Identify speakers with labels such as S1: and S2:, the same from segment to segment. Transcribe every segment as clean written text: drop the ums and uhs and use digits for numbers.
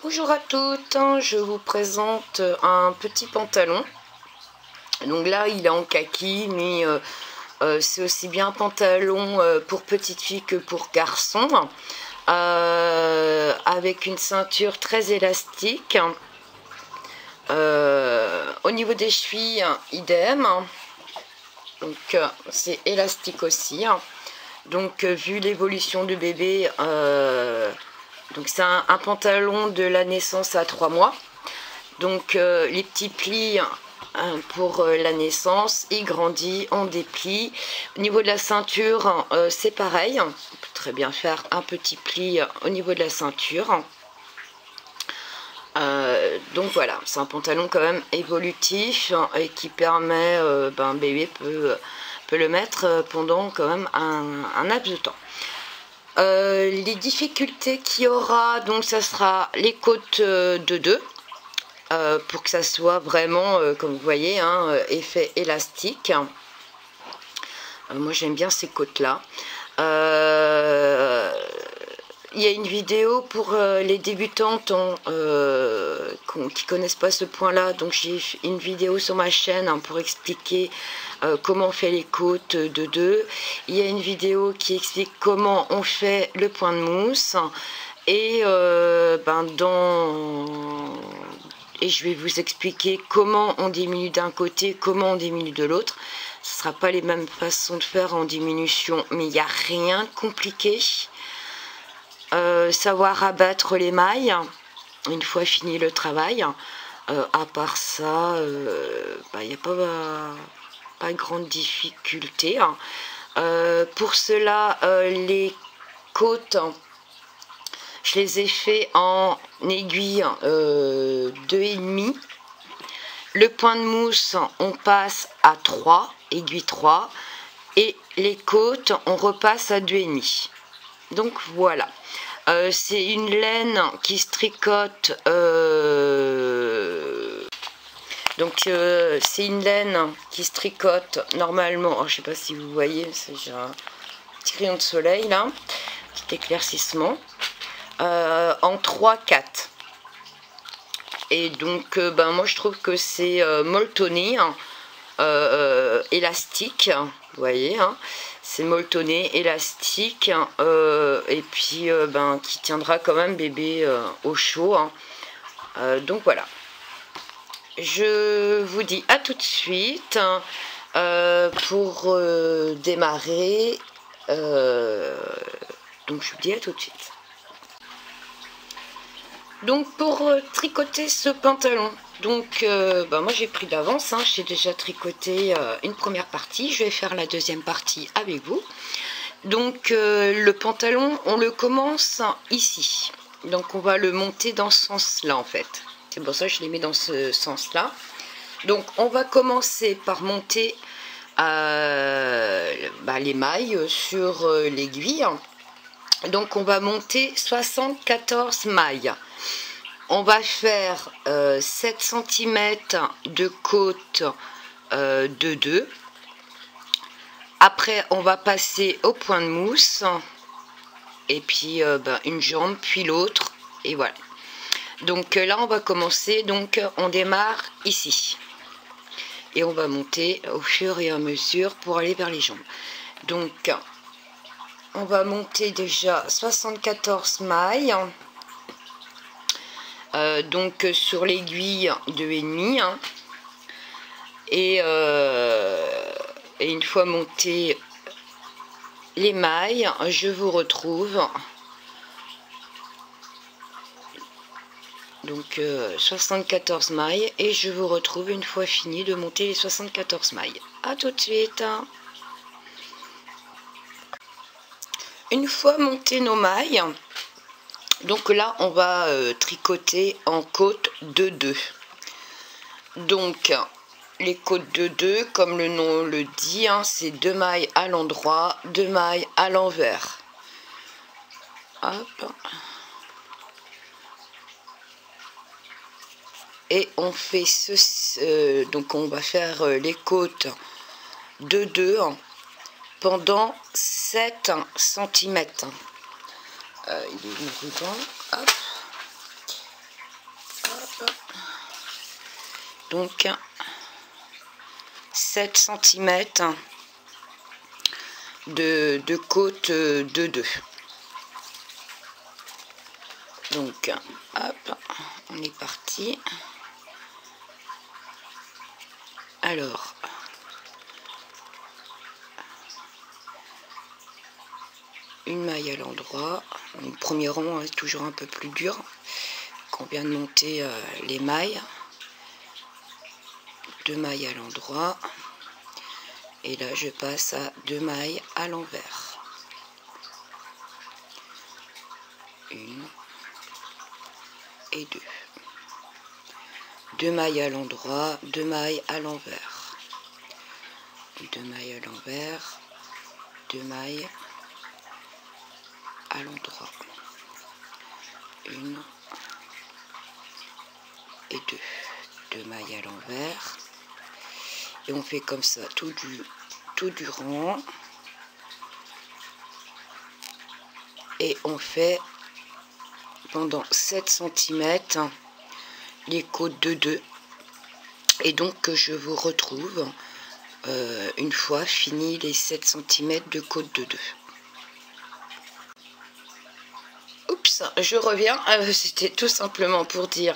S1: Bonjour à toutes, je vous présente un petit pantalon. Donc là il est en kaki, mais c'est aussi bien un pantalon pour petite fille que pour garçon, avec une ceinture très élastique. Au niveau des chevilles, idem, donc c'est élastique aussi. Donc vu l'évolution du bébé, donc c'est un pantalon de la naissance à 3 mois. Donc les petits plis pour la naissance, il grandit, on déplie. Au niveau de la ceinture, c'est pareil. On peut très bien faire un petit pli au niveau de la ceinture. Donc voilà, c'est un pantalon quand même évolutif et qui permet, un bébé peut le mettre pendant quand même un laps de temps. Les difficultés qu'il y aura, donc ça sera les côtes de 2, pour que ça soit vraiment, comme vous voyez, effet élastique. Moi j'aime bien ces côtes là. Il y a une vidéo pour les débutantes qui connaissent pas ce point là, donc j'ai une vidéo sur ma chaîne pour expliquer comment on fait les côtes de 2. Il y a une vidéo qui explique comment on fait le point de mousse, et et je vais vous expliquer comment on diminue d'un côté, comment on diminue de l'autre. Ce ne sera pas les mêmes façons de faire en diminution, mais il n'y a rien de compliqué. Savoir abattre les mailles une fois fini le travail. À part ça, il n'y a pas grande difficulté. Pour cela, les côtes, je les ai fait en aiguille 2,5. Le point de mousse, on passe à 3, aiguille 3, et les côtes, on repasse à 2,5. Donc voilà, c'est une laine qui se tricote, c'est une laine qui se tricote normalement, je sais pas si vous voyez, j'ai un petit rayon de soleil là, petit éclaircissement, en 3-4. Et donc moi je trouve que c'est molletonné, élastique, vous voyez, c'est molletonné, élastique, et puis qui tiendra quand même bébé au chaud. Donc voilà, je vous dis à tout de suite pour démarrer. Donc je vous dis à tout de suite. Donc pour tricoter ce pantalon, donc moi j'ai pris d'avance, j'ai déjà tricoté une première partie, je vais faire la deuxième partie avec vous. Donc le pantalon, on le commence ici, donc on va le monter dans ce sens là en fait, c'est pour ça que je les mets dans ce sens là. Donc on va commencer par monter les mailles sur l'aiguille. Donc on va monter 74 mailles. On va faire 7 cm de côte de 2. Après on va passer au point de mousse, et puis une jambe puis l'autre, et voilà. Donc là on va commencer, donc on démarre ici et on va monter au fur et à mesure pour aller vers les jambes. Donc on va monter déjà 74 mailles, donc sur l'aiguille 2,5, et une fois monté les mailles, je vous retrouve. Donc 74 mailles, et je vous retrouve une fois fini de monter les 74 mailles. A tout de suite. Une fois monté nos mailles, donc là on va tricoter en côte de 2. Donc les côtes de 2, comme le nom le dit, c'est 2 mailles à l'endroit, 2 mailles à l'envers. Hop. Et on fait donc on va faire les côtes de 2 pendant 7 cm. Il est ruban. Hop. Donc 7 cm de côte de 2. Donc hop, on est parti. Alors une maille à l'endroit. Le premier rang est toujours un peu plus dur qu'on vient de monter les mailles. 2 mailles à l'endroit. Et là je passe à 2 mailles à l'envers. 1 et 2. 2 mailles à l'endroit, 2 mailles à l'envers. 2 mailles à l'envers, 2 mailles à l'endroit. 1 et 2. 2 mailles à l'envers. Et on fait comme ça tout du rang. Et on fait pendant 7 cm les côtes de 2. Et donc je vous retrouve une fois fini les 7 cm de côte de 2. Oups, je reviens. C'était tout simplement pour dire,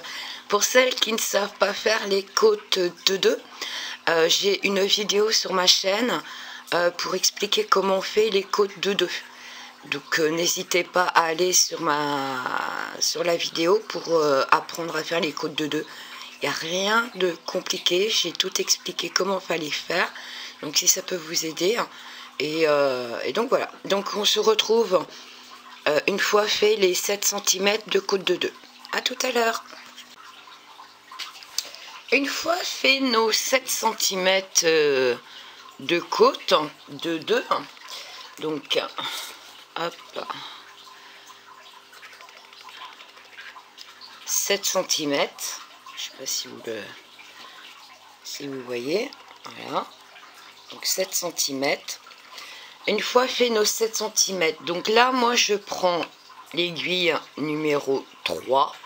S1: pour celles qui ne savent pas faire les côtes de 2, j'ai une vidéo sur ma chaîne pour expliquer comment on fait les côtes de 2. Donc n'hésitez pas à aller sur la vidéo pour apprendre à faire les côtes de 2. Il n'y a rien de compliqué, j'ai tout expliqué comment il fallait faire. Donc si ça peut vous aider. Et donc voilà. Donc on se retrouve une fois fait les 7 cm de côte de 2. A tout à l'heure. Une fois fait nos 7 cm de côte de 2, donc hop, 7 cm, je ne sais pas si vous voyez, voilà, donc 7 cm. Une fois fait nos 7 cm, donc là moi je prends l'aiguille numéro 3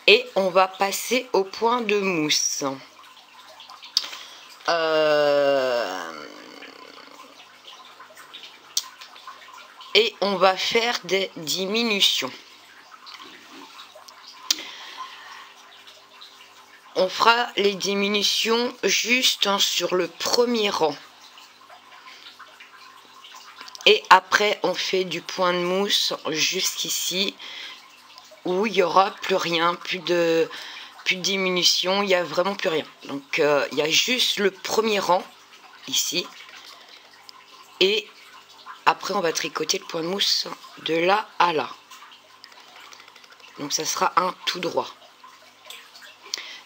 S1: et on va passer au point de mousse. Et on va faire des diminutions. On fera les diminutions juste sur le premier rang. Et après on fait du point de mousse jusqu'ici où il n'y aura plus rien, plus de diminution, il n'y a vraiment plus rien. Donc il y a juste le premier rang ici. Et après on va tricoter le point de mousse de là à là. Donc ça sera un tout droit.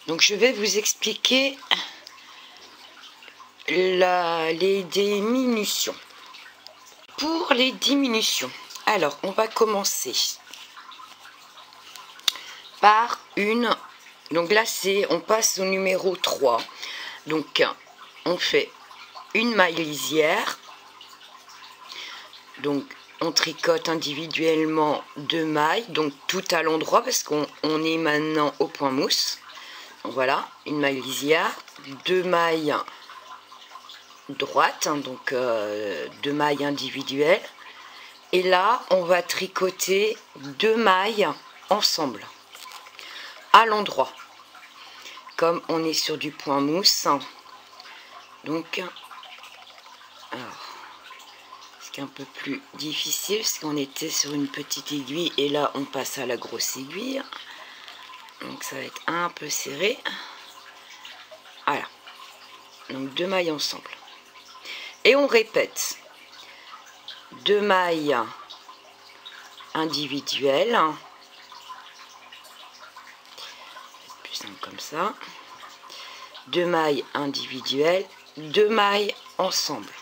S1: Donc je vais vous expliquer les diminutions. Pour les diminutions, alors on va commencer par une, donc là on passe au numéro 3, donc on fait une maille lisière, donc on tricote individuellement 2 mailles, donc tout à l'endroit parce qu'on est maintenant au point mousse. Donc voilà, une maille lisière, 2 mailles droites, donc 2 mailles individuelles, et là on va tricoter 2 mailles ensemble à l'endroit comme on est sur du point mousse. Donc alors c'est un peu plus difficile parce qu'on était sur une petite aiguille et là on passe à la grosse aiguille, donc ça va être un peu serré. Voilà, donc 2 mailles ensemble et on répète 2 mailles individuelles, plus simple comme ça, 2 mailles individuelles, 2 mailles ensemble,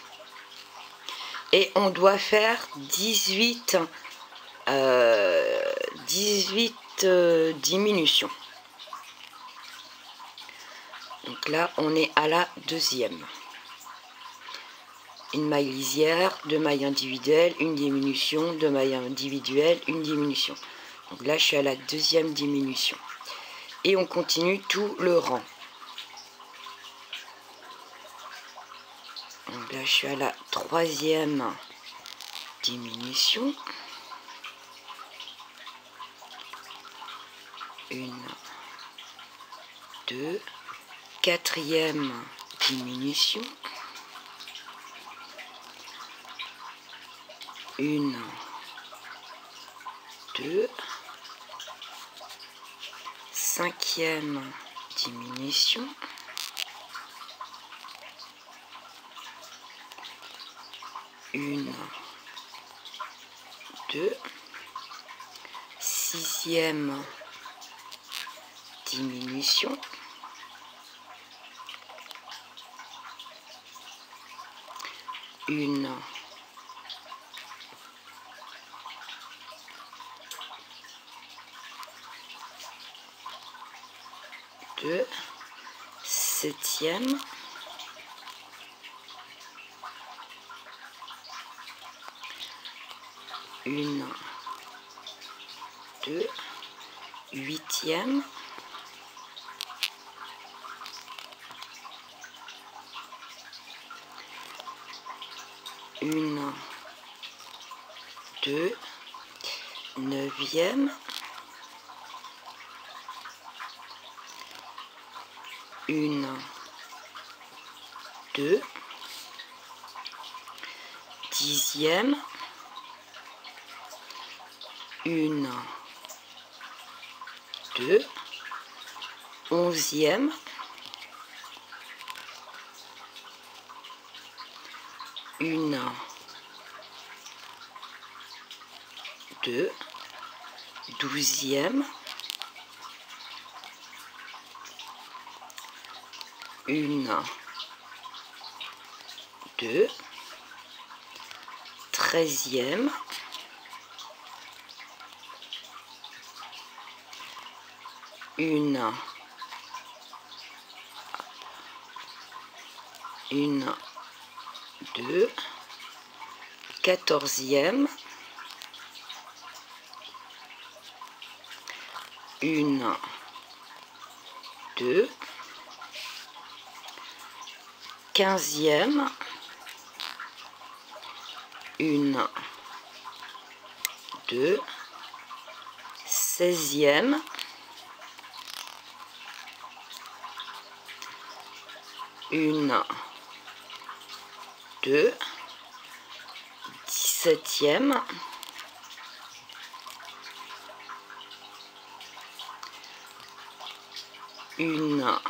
S1: et on doit faire 18 diminutions. Donc là on est à la deuxième. Une maille lisière, 2 mailles individuelles, une diminution, 2 mailles individuelles, une diminution. Donc là je suis à la deuxième diminution. et on continue tout le rang. Donc là je suis à la 3e diminution. 1, 2, 4e diminution. 1, 2, 5e diminution. 1, 2, 6e diminution. 1, 2, 7e. 1, 2, 8e. 1, 2, 9e. 1, 2, 10e. 1, 2, 11e. 1, 2, 12e. 1, 2, 13e. 1, 2, 14e. 1, 2, 15e. 1, 2, 16e. 1, 2, 17e. 1,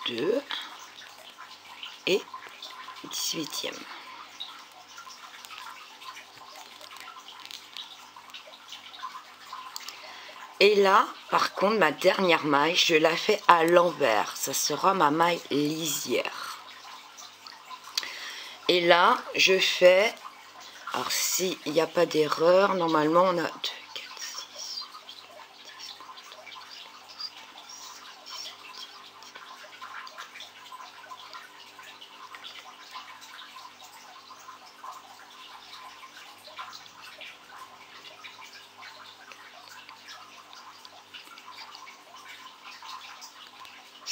S1: 2 et 18e. Et là, par contre, ma dernière maille, je la fais à l'envers. Ça sera ma maille lisière. Et là, je fais... Alors, s'il n'y a pas d'erreur, normalement, on a 2, 4, 6,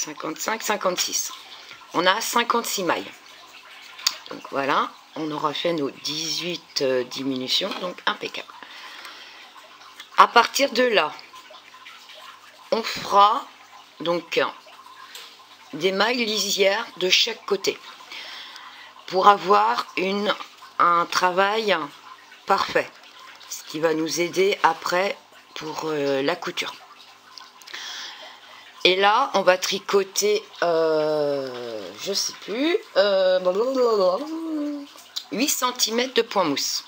S1: 55, 56. On a 56 mailles. Donc voilà, on aura fait nos 18 diminutions, donc impeccable. À partir de là, on fera donc des mailles lisières de chaque côté pour avoir un travail parfait, ce qui va nous aider après pour la couture. Et là, on va tricoter, je sais plus, 8 cm de point mousse.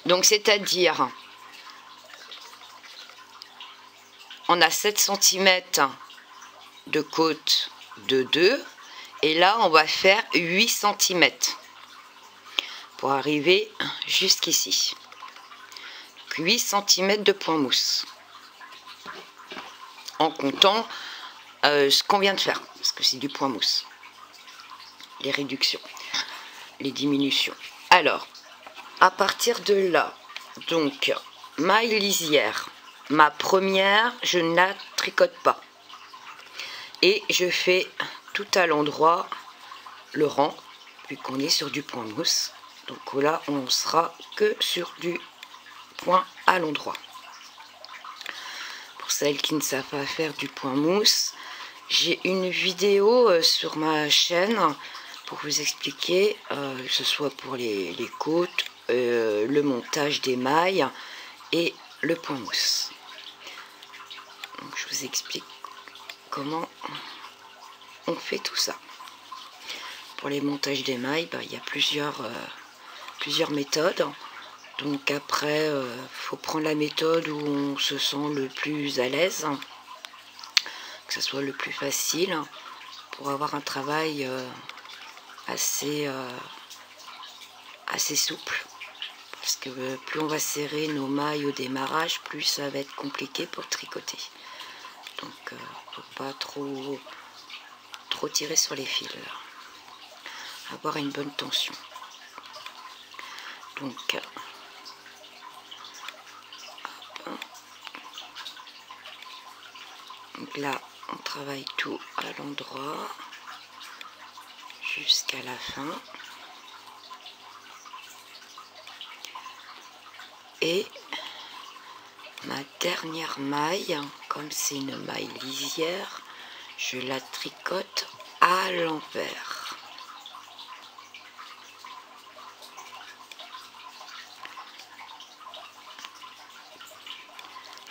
S1: Donc, c'est-à-dire, on a 7 cm de côte de 2. Et là, on va faire 8 cm pour arriver jusqu'ici. 8 cm de point mousse. En comptant ce qu'on vient de faire, parce que c'est du point mousse. Les réductions, les diminutions. Alors, à partir de là, donc, maille lisière, ma première, je ne la tricote pas. Et je fais tout à l'endroit le rang, vu qu'on est sur du point mousse. Donc là, on sera que sur du point à l'endroit. Pour celles qui ne savent pas faire du point mousse, j'ai une vidéo sur ma chaîne pour vous expliquer, que ce soit pour les côtes, le montage des mailles et le point mousse. Donc je vous explique comment on fait tout ça. Pour les montages des mailles, il y a plusieurs méthodes. Donc après, faut prendre la méthode où on se sent le plus à l'aise, que ce soit le plus facile, pour avoir un travail assez souple. Parce que plus on va serrer nos mailles au démarrage, plus ça va être compliqué pour tricoter. Donc faut pas trop tirer sur les fils. Avoir une bonne tension. Donc là, on travaille tout à l'endroit jusqu'à la fin. Et ma dernière maille, comme c'est une maille lisière, je la tricote à l'envers.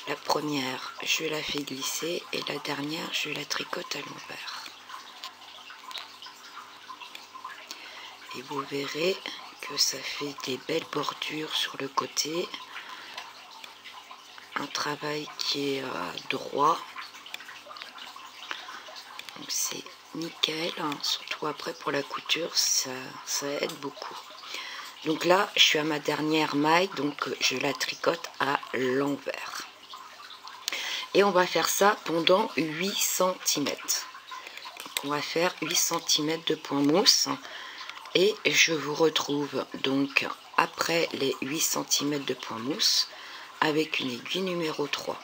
S1: La première, je la fais glisser et la dernière, je la tricote à l'envers. Et vous verrez que ça fait des belles bordures sur le côté. Un travail qui est droit. Donc c'est nickel, hein. Surtout après pour la couture, ça aide beaucoup. Donc là, je suis à ma dernière maille, donc je la tricote à l'envers. Et on va faire ça pendant 8 cm. Donc on va faire 8 cm de point mousse. Et je vous retrouve donc après les 8 cm de point mousse avec une aiguille numéro 3.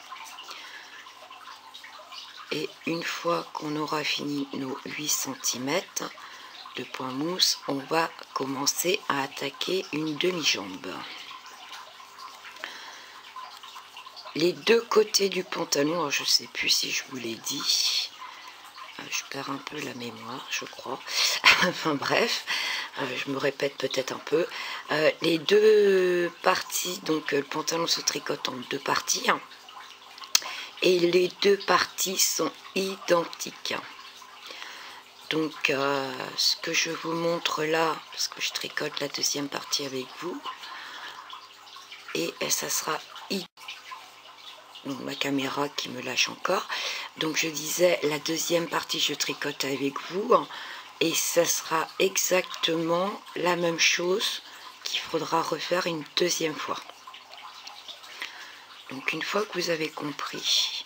S1: Et une fois qu'on aura fini nos 8 cm de point mousse, on va commencer à attaquer une demi-jambe. Les deux côtés du pantalon, alors je ne sais plus si je vous l'ai dit, je perds un peu la mémoire, je crois. Enfin bref, je me répète peut-être un peu. Les deux parties, donc le pantalon se tricote en deux parties. Et les deux parties sont identiques. Donc ce que je vous montre là, parce que je tricote la deuxième partie avec vous, et ça sera identique. Donc ma caméra qui me lâche encore. Donc je disais, la deuxième partie je tricote avec vous et ça sera exactement la même chose qu'il faudra refaire une deuxième fois. Donc une fois que vous avez compris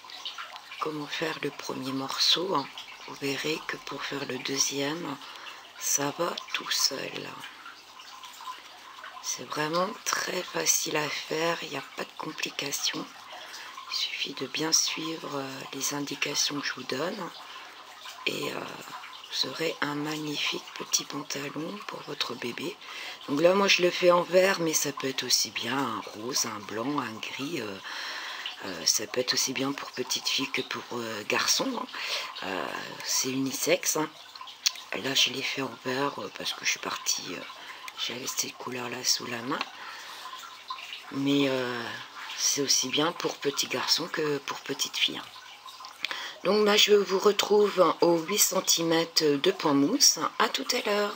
S1: comment faire le premier morceau, vous verrez que pour faire le deuxième, ça va tout seul. C'est vraiment très facile à faire, il n'y a pas de complications. Il suffit de bien suivre les indications que je vous donne et vous aurez un magnifique petit pantalon pour votre bébé. Donc là, moi, je le fais en vert, mais ça peut être aussi bien un rose, un blanc, un gris. Ça peut être aussi bien pour petite fille que pour garçon. C'est unisexe. Là, je l'ai fait en vert parce que je suis partie, j'avais cette couleur-là sous la main. Mais c'est aussi bien pour petit garçon que pour petite fille. Donc là, je vous retrouve aux 8 cm de point mousse. À tout à l'heure.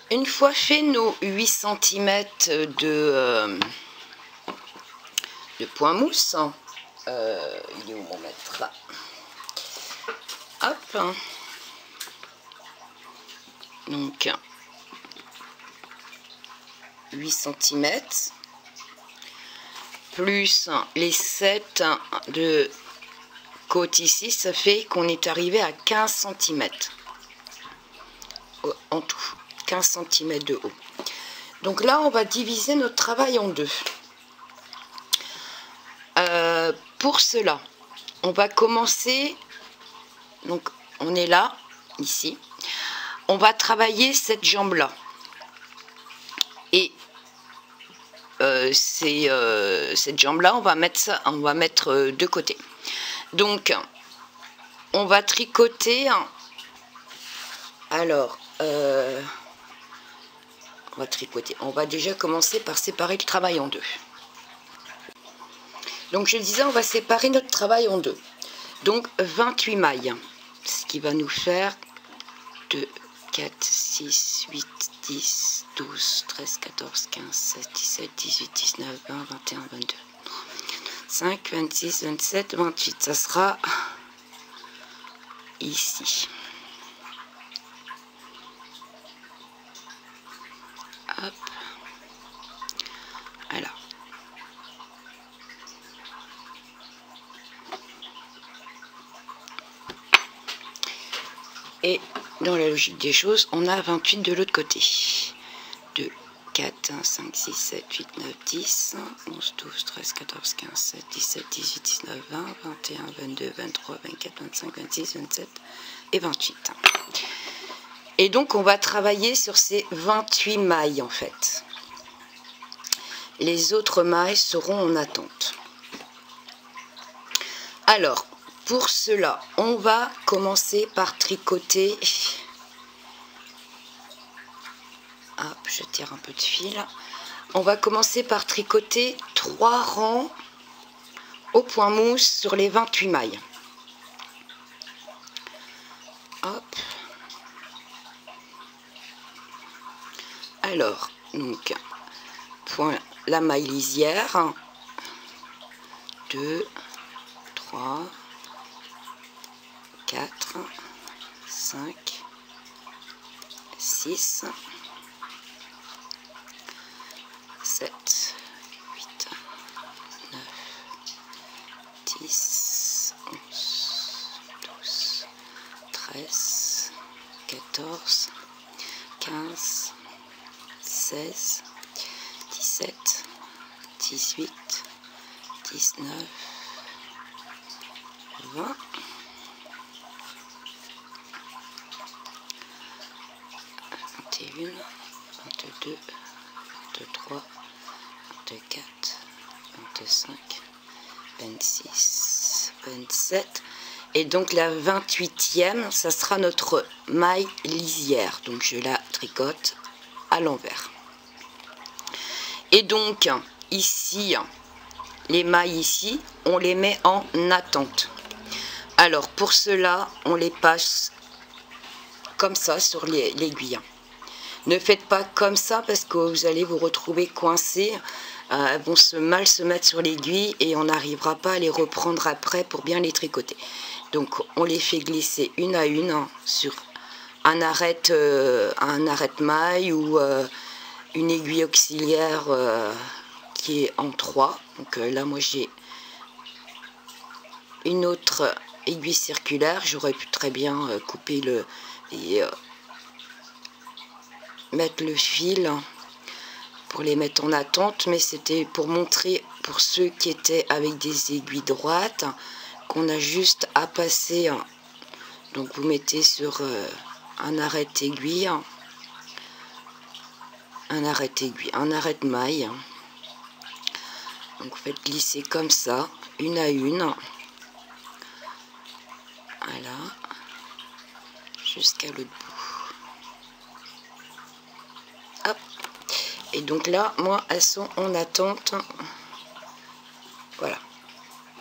S1: Une fois fait nos 8 cm de point mousse, il est où mon mètre? Hop. Donc 8 cm plus les 7 de côte ici, ça fait qu'on est arrivé à 15 cm en tout, 15 cm de haut. Donc là, on va diviser notre travail en deux. pour cela, on va commencer, donc on est là, ici, on va travailler cette jambe-là. Et cette jambe-là, on va mettre de côté. Donc, on va tricoter, alors, on va tricoter, on va déjà commencer par séparer le travail en deux. Donc je disais, on va séparer notre travail en deux. Donc 28 mailles, ce qui va nous faire 2, 4, 6, 8, 10, 12, 13, 14, 15, 16, 17, 18, 19, 20, 21, 22, 5, 26, 27, 28. Ça sera ici. Hop. Voilà. Et dans la logique des choses, on a 28 de l'autre côté. 2, 4, 5, 6, 7, 8, 9, 10, 11, 12, 13, 14, 15, 16, 17, 18, 19, 20, 21, 22, 23, 24, 25, 26, 27 et 28. Et donc on va travailler sur ces 28 mailles en fait. Les autres mailles seront en attente. Alors, pour cela, on va commencer par tricoter. Hop, je tire un peu de fil. On va commencer par tricoter 3 rangs au point mousse sur les 28 mailles. Hop. Alors, donc, point la maille lisière. 2, 3, 4, 5, 6, 7, 8, 9, 10, 11, 12, 13, 14, 15, 16, 17, 18, 19, 20, 21, 22, 23, 24, 25, 26, 27. Et donc la 28e, ça sera notre maille lisière. Donc je la tricote à l'envers. Et donc ici, les mailles ici, on les met en attente. Alors pour cela, on les passe comme ça sur l'aiguille. Ne faites pas comme ça parce que vous allez vous retrouver coincés. Elles vont mal se mettre sur l'aiguille et on n'arrivera pas à les reprendre après pour bien les tricoter. Donc on les fait glisser une à une sur un arrête-maille ou une aiguille auxiliaire qui est en 3. Donc là moi j'ai une autre aiguille circulaire. J'aurais pu très bien couper et mettre le fil pour les mettre en attente, mais c'était pour montrer pour ceux qui étaient avec des aiguilles droites qu'on a juste à passer. Donc vous mettez sur un arrête-aiguille, un arrête-maille. Donc vous faites glisser comme ça, une à une. Voilà, jusqu'à l'autre bout. Hop. Et donc là, moi, elles sont en attente. Voilà.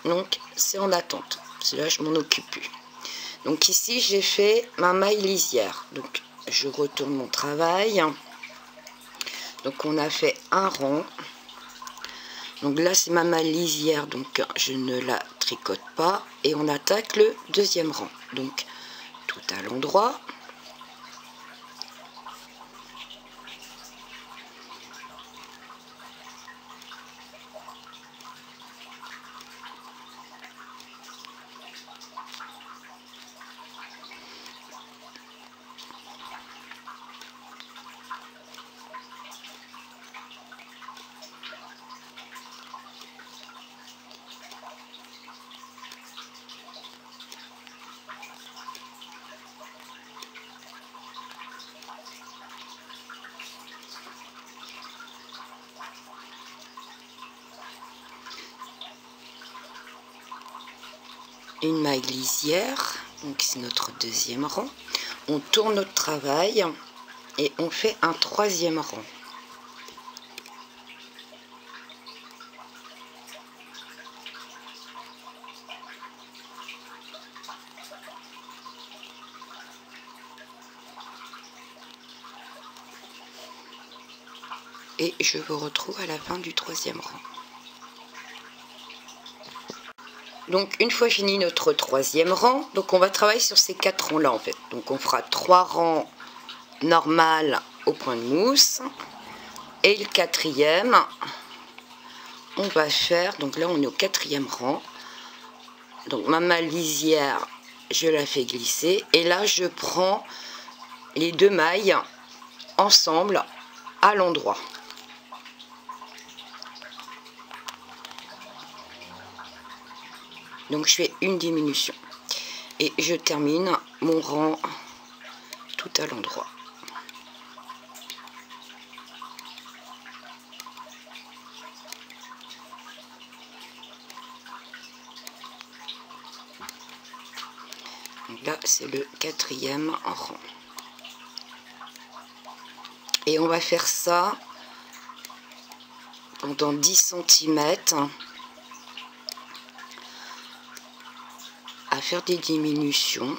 S1: Donc, c'est en attente. Là, je m'en occupe plus. Donc ici, j'ai fait ma maille lisière. Donc, je retourne mon travail. Donc, on a fait un rang. Donc là, c'est ma maille lisière. Donc, je ne la tricote pas. Et on attaque le deuxième rang. Donc, tout à l'endroit. une maille lisière, donc c'est notre deuxième rang. On tourne notre travail et on fait un troisième rang. Et je vous retrouve à la fin du troisième rang. Donc une fois fini notre troisième rang, donc on va travailler sur ces 4 rangs là en fait. Donc on fera 3 rangs normal au point de mousse et le quatrième on va faire, donc là on est au 4e rang, donc ma maille lisière je la fais glisser et là je prends les 2 mailles ensemble à l'endroit. Donc je fais une diminution et je termine mon rang tout à l'endroit. Donc là c'est le 4e rang. Et on va faire ça pendant 10 cm. À faire des diminutions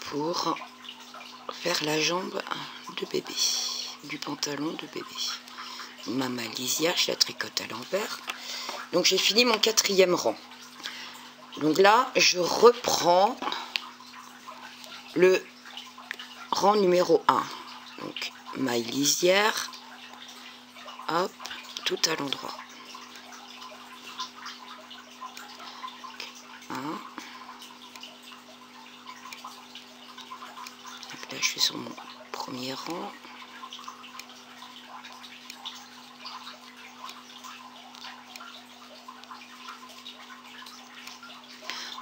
S1: pour faire la jambe de bébé, du pantalon de bébé. Ma maille lisière, je la tricote à l'envers. Donc j'ai fini mon 4e rang. Donc là, je reprends le rang numéro 1. Donc maille lisière, hop, tout à l'endroit. Donc là je suis sur mon premier rang.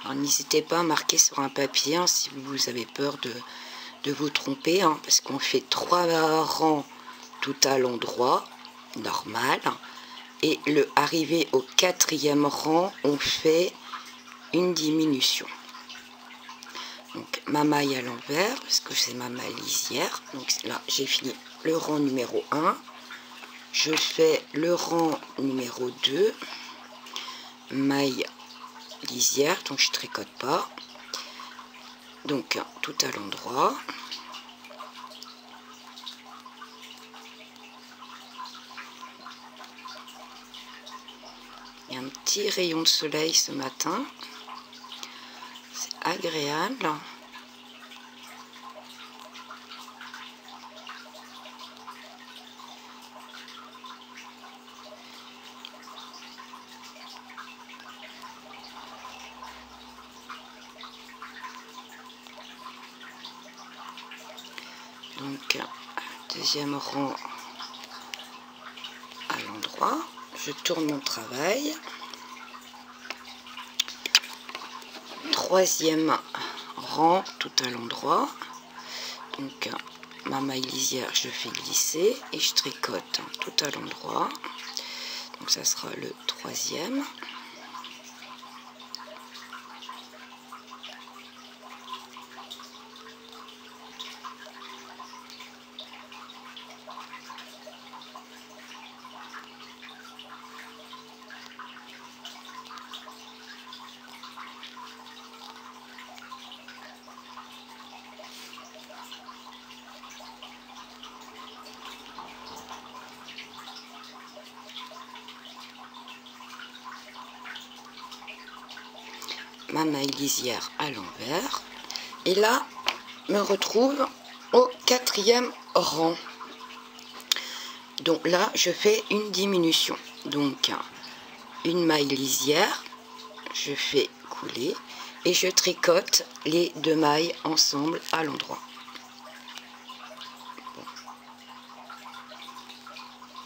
S1: Alors n'hésitez pas à marquer sur un papier hein, si vous avez peur de vous tromper, hein, parce qu'on fait 3 rangs tout à l'endroit, normal, et arrivé au 4e rang, on fait une diminution. Donc ma maille à l'envers, parce que c'est ma maille lisière. Donc là j'ai fini le rang numéro 1. Je fais le rang numéro 2, maille lisière, donc je tricote pas. Donc tout à l'endroit. Il y a un petit rayon de soleil ce matin. C'est agréable. Donc, deuxième rang à l'endroit. Je tourne mon travail. Troisième rang tout à l'endroit. Donc, ma maille lisière, je fais glisser et je tricote tout à l'endroit. Donc, ça sera le 3e. Ma maille lisière à l'envers et là me retrouve au 4e rang. Donc là je fais une diminution, donc une maille lisière, je fais couler et je tricote les 2 mailles ensemble à l'endroit. Bon.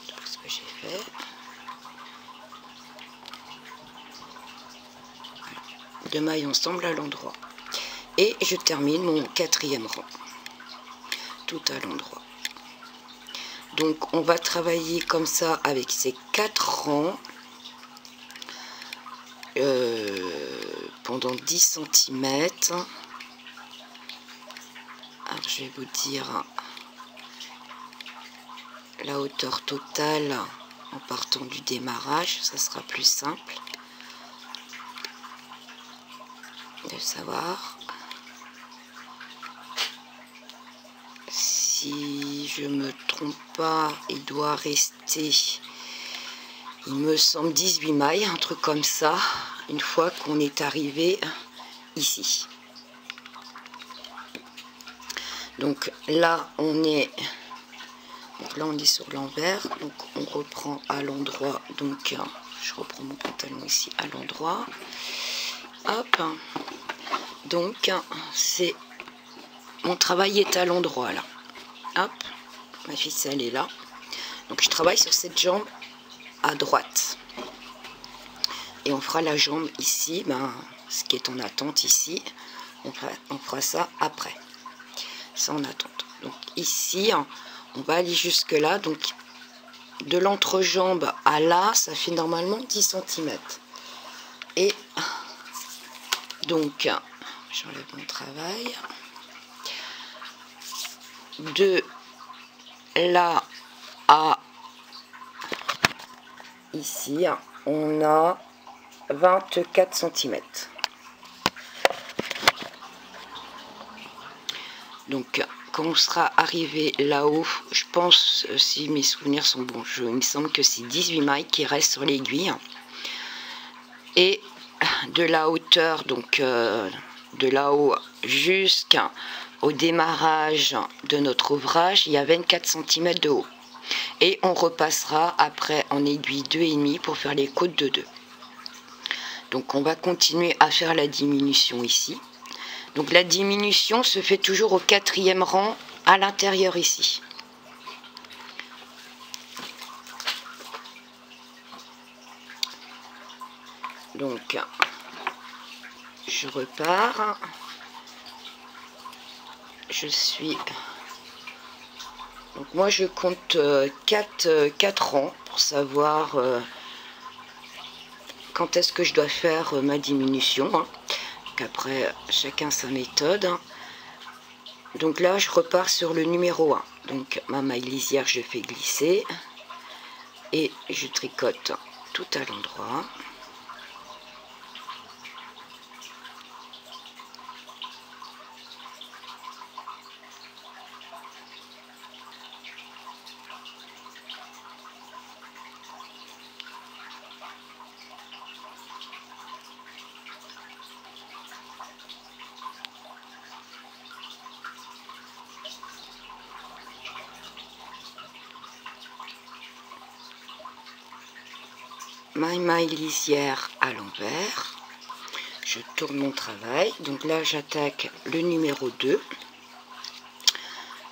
S1: C'est ce que j'ai fait. 2 mailles ensemble à l'endroit et je termine mon 4e rang tout à l'endroit. Donc on va travailler comme ça avec ces 4 rangs pendant 10 cm. Alors je vais vous dire la hauteur totale en partant du démarrage, ça sera plus simple de savoir. Si je me trompe pas, il doit rester, il me semble, 18 mailles, un truc comme ça, une fois qu'on est arrivé ici. Donc là on est sur l'envers, donc on reprend à l'endroit, donc je reprends mon pantalon ici à l'endroit, hop, donc c'est mon travail est à l'endroit là, hop, ma ficelle est là, donc je travaille sur cette jambe à droite et on fera la jambe ici, ce qui est en attente ici, on fera ça après, ça en attente. Donc ici on va aller jusque là, donc de l'entrejambe à là, ça fait normalement 10 cm. Et donc, j'enlève mon travail. De là à ici, on a 24 cm. Donc, quand on sera arrivé là-haut, je pense, si mes souvenirs sont bons, il me semble que c'est 18 mailles qui restent sur l'aiguille. Et de la hauteur, donc de là-haut jusqu'au démarrage de notre ouvrage, il y a 24 cm de haut. Et on repassera après en aiguille 2,5 pour faire les côtes de 2. Donc on va continuer à faire la diminution ici. Donc la diminution se fait toujours au 4e rang à l'intérieur ici. Donc je repars. Je suis... Donc moi je compte 4 rangs pour savoir quand est-ce que je dois faire ma diminution. Donc après, chacun sa méthode. Donc là, je repars sur le numéro 1. Donc ma maille lisière, je fais glisser. Et je tricote tout à l'endroit. Ma maille lisière à l'envers, je tourne mon travail, donc là j'attaque le numéro 2,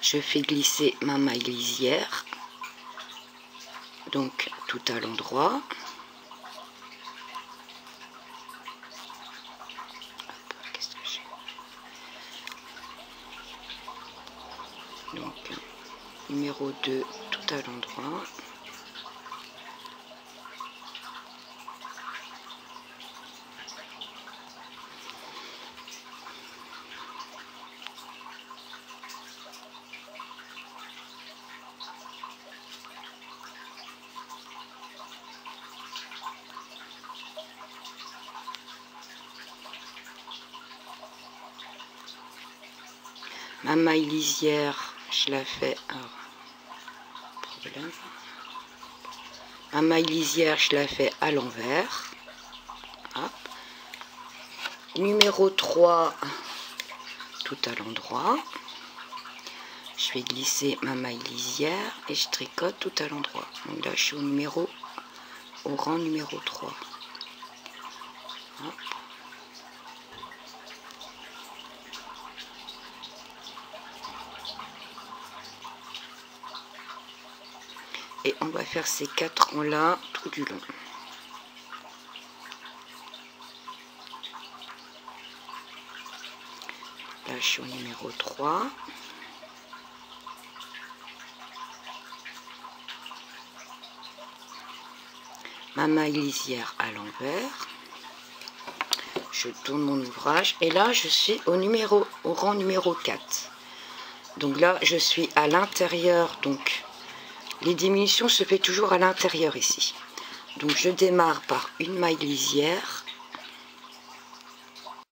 S1: je fais glisser ma maille lisière, donc tout à l'endroit, donc numéro 2 tout à l'endroit. Ma maille lisière, je la fais... Ma maille lisière, je la fais à l'envers. Numéro 3, tout à l'endroit. Je fais glisser ma maille lisière et je tricote tout à l'endroit. Donc là, je suis au rang numéro 3. Hop. Et on va faire ces 4 rangs là tout du long. Là je suis au numéro 3. Ma maille lisière à l'envers. je tourne mon ouvrage et là je suis au rang numéro 4. Donc là je suis à l'intérieur, donc les diminutions se fait toujours à l'intérieur ici. Donc je démarre par une maille lisière